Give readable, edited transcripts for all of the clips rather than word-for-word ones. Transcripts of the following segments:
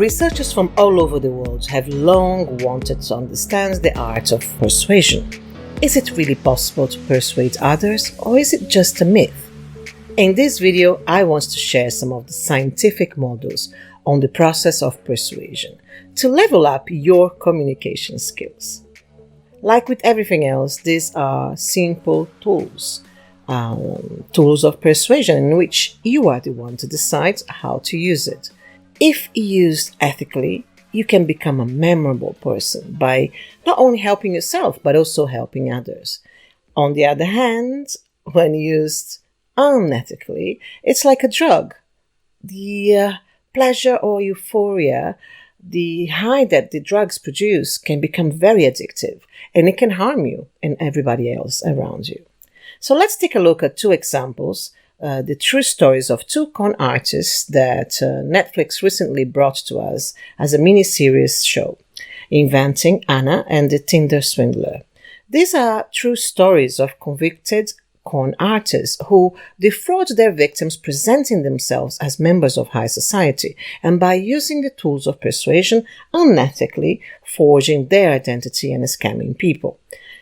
Researchers from all over the world have long wanted to understand the art of persuasion. Is it really possible to persuade others, or is it just a myth? In this video, I want to share some of the scientific models on the process of persuasion to level up your communication skills. Like with everything else, these are simple tools of persuasion in which you are the one to decide how to use it. If used ethically, you can become a memorable person by not only helping yourself, but also helping others. On the other hand, when used unethically, it's like a drug. The pleasure or euphoria, the high that the drugs produce can become very addictive, and it can harm you and everybody else around you. So let's take a look at two examples, the true stories of two con artists that Netflix recently brought to us as a mini-series show, Inventing Anna and the Tinder Swindler. These are true stories of convicted con artists who defraud their victims, presenting themselves as members of high society, and by using the tools of persuasion, unethically forging their identity and scamming people.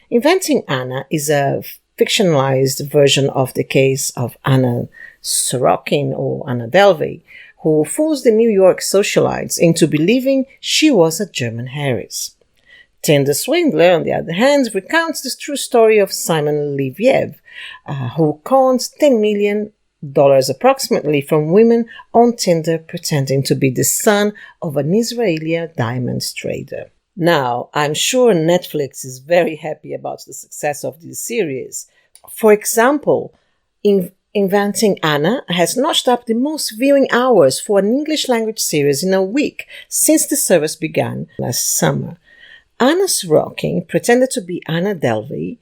Inventing Anna is a fictionalized version of the case of Anna Sorokin, or Anna Delvey, who fools the New York socialites into believing she was a German heiress. Tinder Swindler, on the other hand, recounts the true story of Simon Leviev, who conned $10 million approximately from women on Tinder, pretending to be the son of an Israeli diamond trader. Now, I'm sure Netflix is very happy about the success of this series. For example, Inventing Anna has notched up the most viewing hours for an English language series in a week since the service began last summer. Anna Sorokin pretended to be Anna Delvey,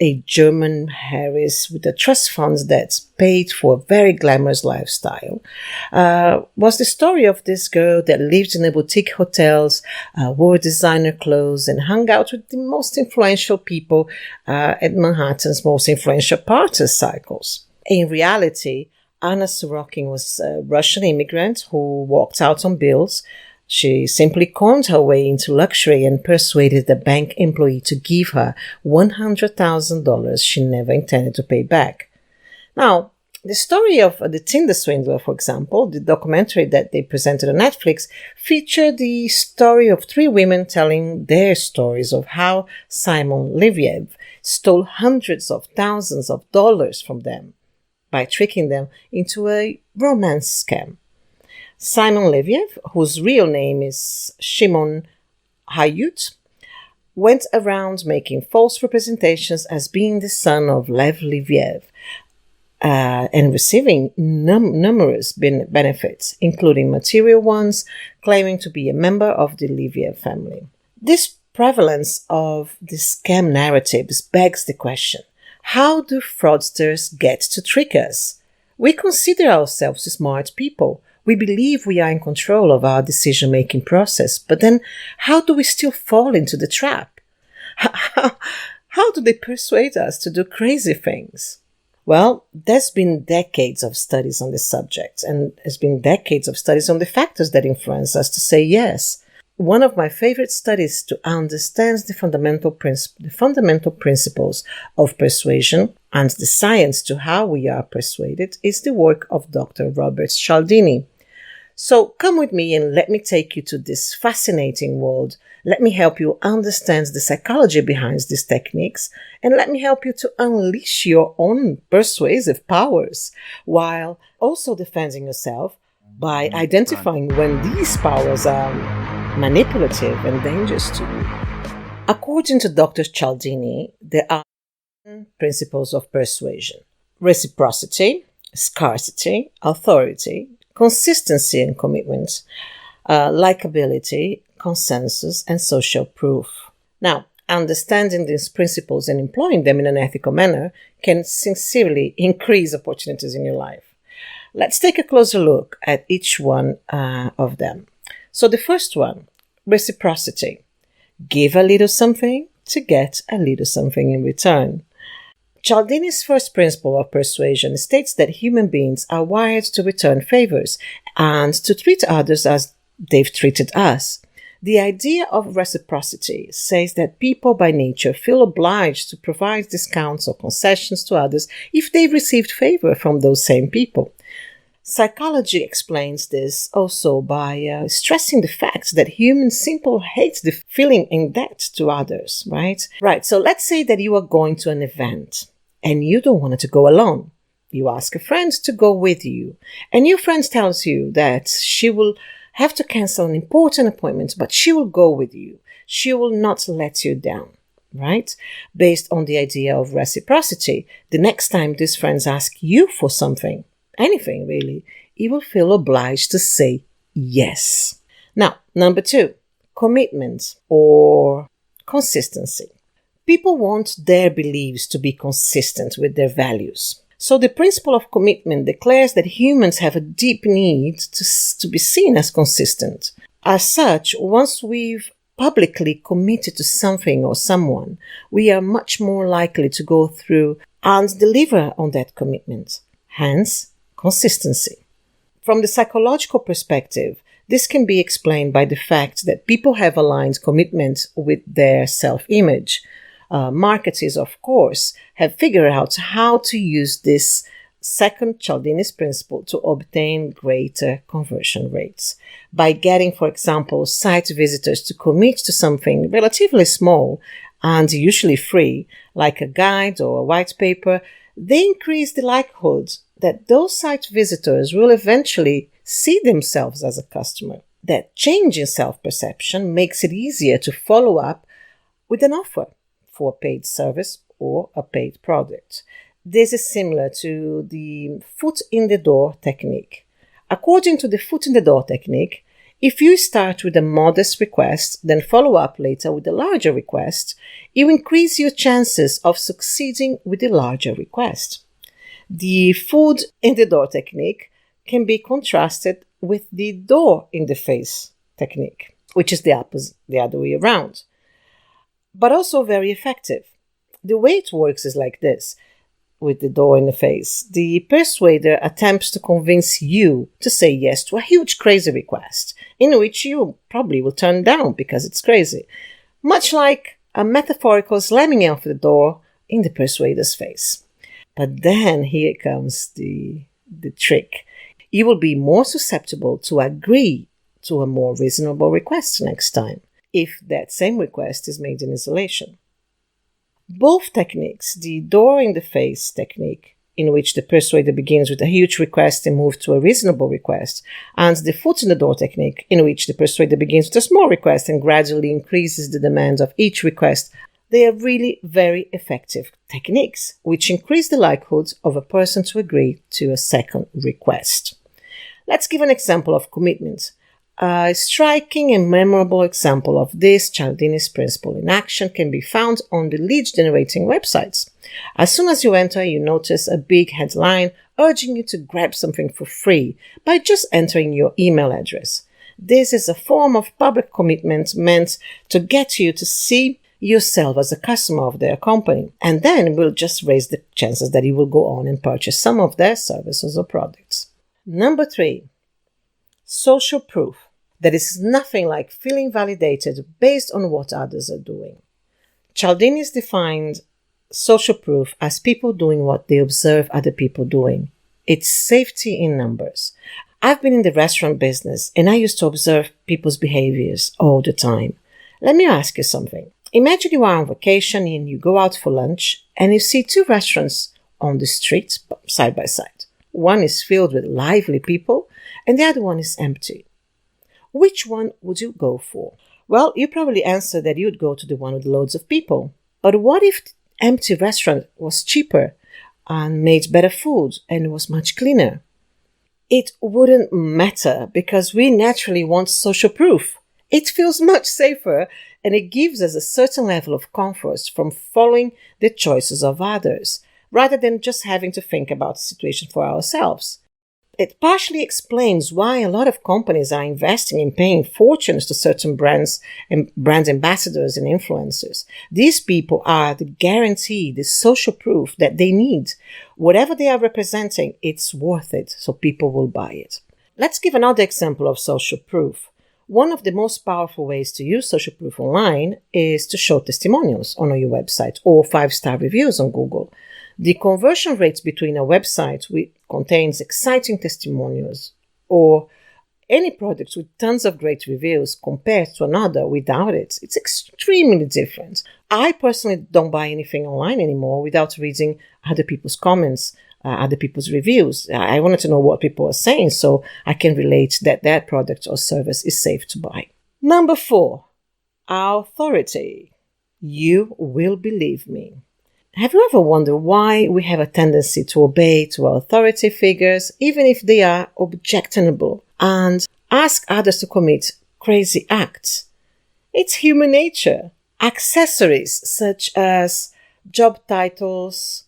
a German heiress with a trust fund that paid for a very glamorous lifestyle, was the story of this girl that lived in a boutique hotels, wore designer clothes, and hung out with the most influential people at Manhattan's most influential party cycles. In reality, Anna Sorokin was a Russian immigrant who walked out on bills. She simply conned her way into luxury and persuaded the bank employee to give her $100,000 she never intended to pay back. Now, the story of the Tinder Swindler, for example, the documentary that they presented on Netflix, featured the story of three women telling their stories of how Simon Leviev stole hundreds of thousands of dollars from them by tricking them into a romance scam. Simon Leviev, whose real name is Shimon Hayut, went around making false representations as being the son of Lev Leviev and receiving numerous benefits, including material ones, claiming to be a member of the Leviev family. This prevalence of the scam narratives begs the question, how do fraudsters get to trick us? We consider ourselves smart people. We believe we are in control of our decision-making process, but then how do we still fall into the trap? How do they persuade us to do crazy things? Well, there's been decades of studies on this subject, and there's been decades of studies on the factors that influence us to say yes. One of my favorite studies to understand the fundamental principles of persuasion and the science to how we are persuaded is the work of Dr. Robert Cialdini. So come with me and let me take you to this fascinating world. Let me help you understand the psychology behind these techniques, and let me help you to unleash your own persuasive powers while also defending yourself by identifying when these powers are manipulative and dangerous to you. According to Dr. Cialdini, there are principles of persuasion: reciprocity, scarcity, authority, consistency and commitment, likability, consensus, and social proof. Now, understanding these principles and employing them in an ethical manner can sincerely increase opportunities in your life. Let's take a closer look at each one of them. So the first one, reciprocity. Give a little something to get a little something in return. Cialdini's first principle of persuasion states that human beings are wired to return favors and to treat others as they've treated us. The idea of reciprocity says that people by nature feel obliged to provide discounts or concessions to others if they've received favor from those same people. Psychology explains this also by stressing the fact that humans simply hate the feeling in debt to others, right? Right, so let's say that you are going to an event and you don't want to go alone. You ask a friend to go with you, and your friend tells you that she will have to cancel an important appointment, but she will go with you. She will not let you down, right? Based on the idea of reciprocity, the next time these friends ask you for something, anything really, you will feel obliged to say yes. Now, number 2, commitment or consistency. People want their beliefs to be consistent with their values. So the principle of commitment declares that humans have a deep need to be seen as consistent. As such, once we've publicly committed to something or someone, we are much more likely to go through and deliver on that commitment. Hence, consistency. From the psychological perspective, this can be explained by the fact that people have aligned commitment with their self-image. Marketers, of course, have figured out how to use this second Cialdini's principle to obtain greater conversion rates. By getting, for example, site visitors to commit to something relatively small and usually free, like a guide or a white paper, they increase the likelihood that those site visitors will eventually see themselves as a customer. That change in self-perception makes it easier to follow up with an offer for a paid service or a paid product. This is similar to the foot in the door technique. According to the foot in the door technique, if you start with a modest request, then follow up later with a larger request, you increase your chances of succeeding with the larger request. The foot in the door technique can be contrasted with the door in the face technique, which is the other way around, but also very effective. The way it works is like this. With the door in the face, the persuader attempts to convince you to say yes to a huge crazy request, in which you probably will turn down because it's crazy. Much like a metaphorical slamming of the door in the persuader's face. But then here comes the trick. You will be more susceptible to agree to a more reasonable request next time, if that same request is made in isolation. Both techniques, the door in the face technique, in which the persuader begins with a huge request and moves to a reasonable request, and the foot in the door technique, in which the persuader begins with a small request and gradually increases the demands of each request, they are really very effective techniques, which increase the likelihood of a person to agree to a second request. Let's give an example of commitment. A striking and memorable example of this Cialdini's principle in action can be found on the lead-generating websites. As soon as you enter, you notice a big headline urging you to grab something for free by just entering your email address. This is a form of public commitment meant to get you to see yourself as a customer of their company, and then will just raise the chances that you will go on and purchase some of their services or products. Number 3, social proof. That is nothing like feeling validated based on what others are doing. Cialdini's defined social proof as people doing what they observe other people doing. It's safety in numbers. I've been in the restaurant business and I used to observe people's behaviors all the time. Let me ask you something. Imagine you are on vacation and you go out for lunch and you see 2 restaurants on the street side by side. One is filled with lively people and the other one is empty. Which one would you go for? Well, you probably answer that you'd go to the one with loads of people. But what if the empty restaurant was cheaper and made better food and was much cleaner? It wouldn't matter because we naturally want social proof. It feels much safer and it gives us a certain level of comfort from following the choices of others rather than just having to think about the situation for ourselves. It partially explains why a lot of companies are investing in paying fortunes to certain brands and brand ambassadors and influencers. These people are the guarantee, the social proof that they need. Whatever they are representing, it's worth it, so people will buy it. Let's give another example of social proof. One of the most powerful ways to use social proof online is to show testimonials on your website or 5-star reviews on Google. The conversion rates between a website which contains exciting testimonials or any product with tons of great reviews compared to another without it, it's extremely different. I personally don't buy anything online anymore without reading other people's comments, other people's reviews. I wanted to know what people are saying so I can relate that that product or service is safe to buy. Number 4, authority. You will believe me. Have you ever wondered why we have a tendency to obey to our authority figures, even if they are objectionable, and ask others to commit crazy acts? It's human nature. Accessories such as job titles,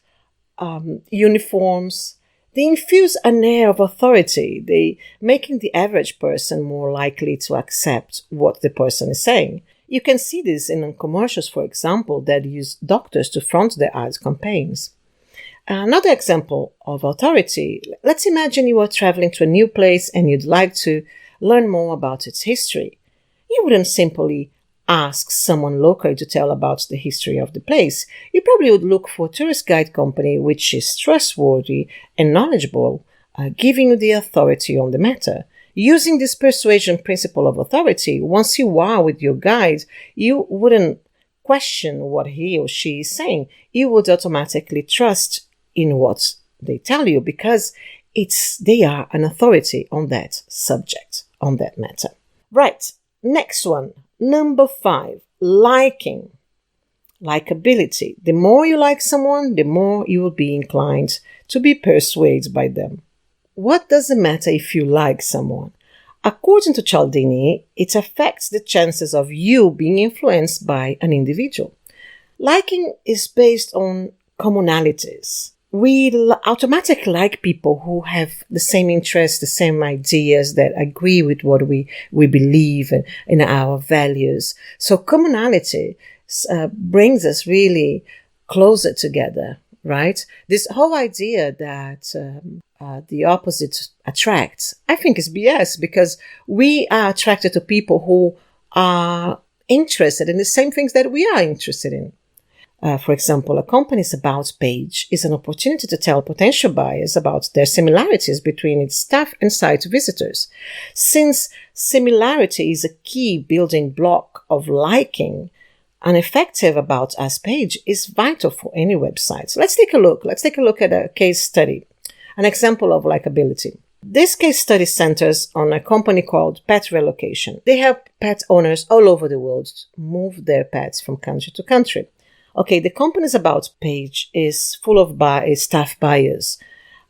uniforms, they infuse an air of authority, they making the average person more likely to accept what the person is saying. You can see this in commercials, for example, that use doctors to front their ads campaigns. Another example of authority, let's imagine you are traveling to a new place and you'd like to learn more about its history. You wouldn't simply ask someone locally to tell about the history of the place. You probably would look for a tourist guide company which is trustworthy and knowledgeable, giving you the authority on the matter. Using this persuasion principle of authority, once you are with your guide, you wouldn't question what he or she is saying. You would automatically trust in what they tell you because they are an authority on that subject, on that matter. Right, next one. Number 5, liking. Likability. The more you like someone, the more you will be inclined to be persuaded by them. What does it matter if you like someone? According to Cialdini, it affects the chances of you being influenced by an individual. Liking is based on commonalities. We automatically like people who have the same interests, the same ideas that agree with what we believe in our values. So commonality brings us really closer together, right? This whole idea that the opposite attracts, I think is BS because we are attracted to people who are interested in the same things that we are interested in. For example, a company's About page is an opportunity to tell potential buyers about their similarities between its staff and site visitors. Since similarity is a key building block of liking, an effective About Us page is vital for any website. So let's take a look. Let's take a look at a case study, an example of likability. This case study centers on a company called Pet Relocation. They help pet owners all over the world move their pets from country to country. Okay, the company's About page is full of staff bios,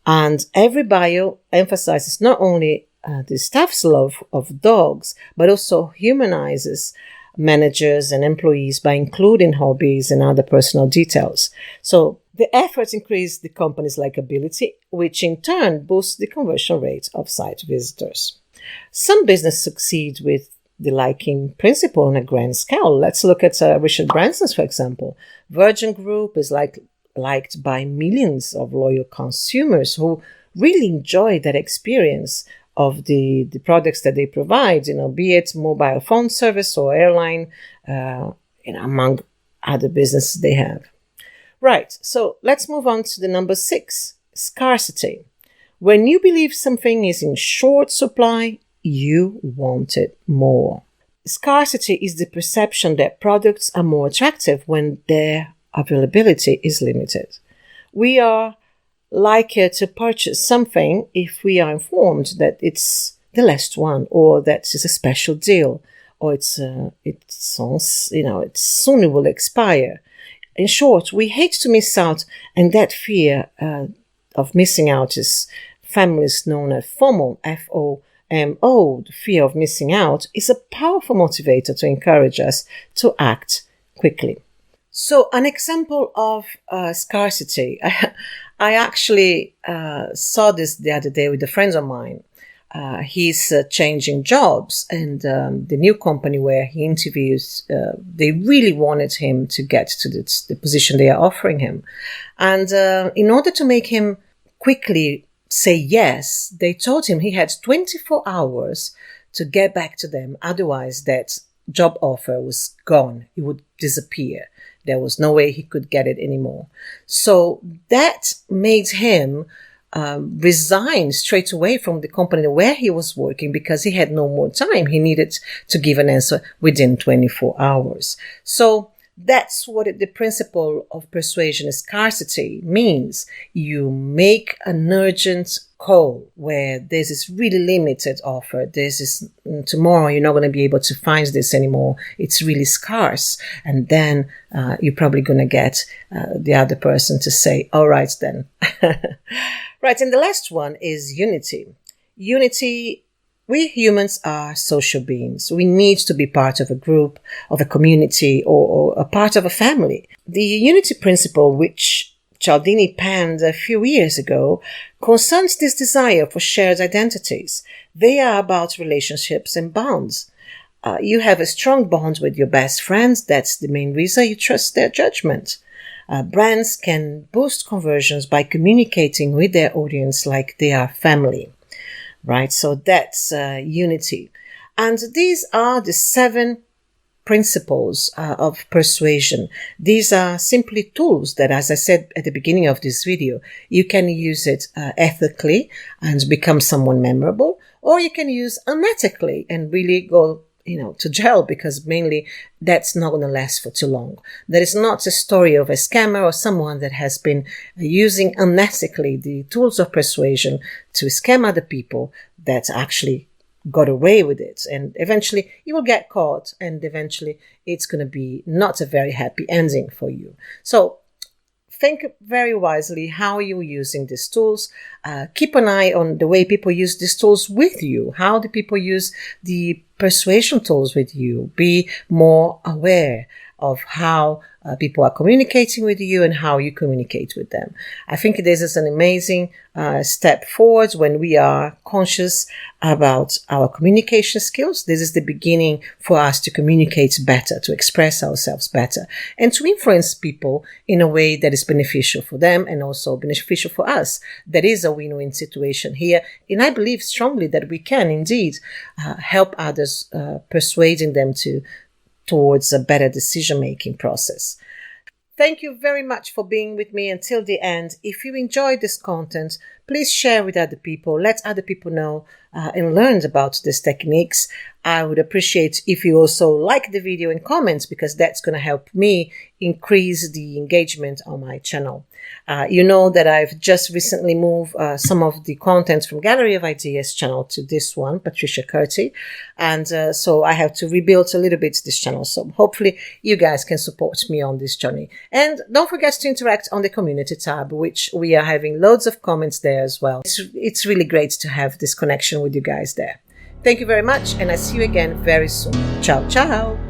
and every bio emphasizes not only the staff's love of dogs, but also humanizes managers and employees by including hobbies and other personal details. So the efforts increase the company's likability, which in turn boosts the conversion rate of site visitors. Some businesses succeed with the liking principle on a grand scale. Let's look at Richard Branson's, for example. Virgin Group is liked by millions of loyal consumers who really enjoy that experience of the products that they provide, be it mobile phone service or airline, among other businesses they have. Right, so let's move on to the number 6, scarcity. When you believe something is in short supply, you want it more. Scarcity is the perception that products are more attractive when their availability is limited. We are likely to purchase something if we are informed that it's the last one, or that it's a special deal, or it soon will expire. In short, we hate to miss out, and that fear of missing out is families known as FOMO, F-O-M-O. The fear of missing out is a powerful motivator to encourage us to act quickly. So an example of scarcity, I actually saw this the other day with a friend of mine. He's changing jobs, and the new company where he interviews, they really wanted him to get to the position they are offering him. And in order to make him quickly say yes, they told him he had 24 hours to get back to them. Otherwise, that job offer was gone. It would disappear. There was no way he could get it anymore. So that made him resign straight away from the company where he was working because he had no more time. He needed to give an answer within 24 hours. So that's what the principle of persuasion scarcity means. You make an urgent call where there's this really limited offer. Tomorrow you're not going to be able to find this anymore. It's really scarce. And then you're probably going to get the other person to say, all right, then. Right. And the last one is unity. Unity. We humans are social beings. We need to be part of a group, of a community, or a part of a family. The unity principle, which Cialdini penned a few years ago, concerns this desire for shared identities. They are about relationships and bonds. You have a strong bond with your best friends. That's the main reason you trust their judgment. Brands can boost conversions by communicating with their audience like they are family. Right, so that's unity. And these are the 7 principles of persuasion. These are simply tools that, as I said at the beginning of this video, you can use it ethically and become someone memorable, or you can use unethically and really go to jail, because mainly that's not going to last for too long. That is not a story of a scammer or someone that has been using unethically the tools of persuasion to scam other people that actually got away with it. And eventually you will get caught, and eventually it's going to be not a very happy ending for you. So think very wisely how you're using these tools. Keep an eye on the way people use these tools with you. How do people use the persuasion tools with you? Be more aware of how people are communicating with you and how you communicate with them. I think this is an amazing step forward when we are conscious about our communication skills. This is the beginning for us to communicate better, to express ourselves better, and to influence people in a way that is beneficial for them and also beneficial for us. That is a win-win situation here. And I believe strongly that we can indeed help others, persuading them towards a better decision-making process. Thank you very much for being with me until the end. If you enjoyed this content, please share with other people. Let other people know and learn about these techniques. I would appreciate if you also like the video and comment, because that's going to help me increase the engagement on my channel. You know that I've just recently moved some of the content from Gallery of Ideas channel to this one, Patricia Curty. And so I have to rebuild a little bit this channel. So hopefully you guys can support me on this journey. And don't forget to interact on the community tab, which we are having loads of comments there as well. It's really great to have this connection with you guys there. Thank you very much, and I see you again very soon. Ciao, ciao.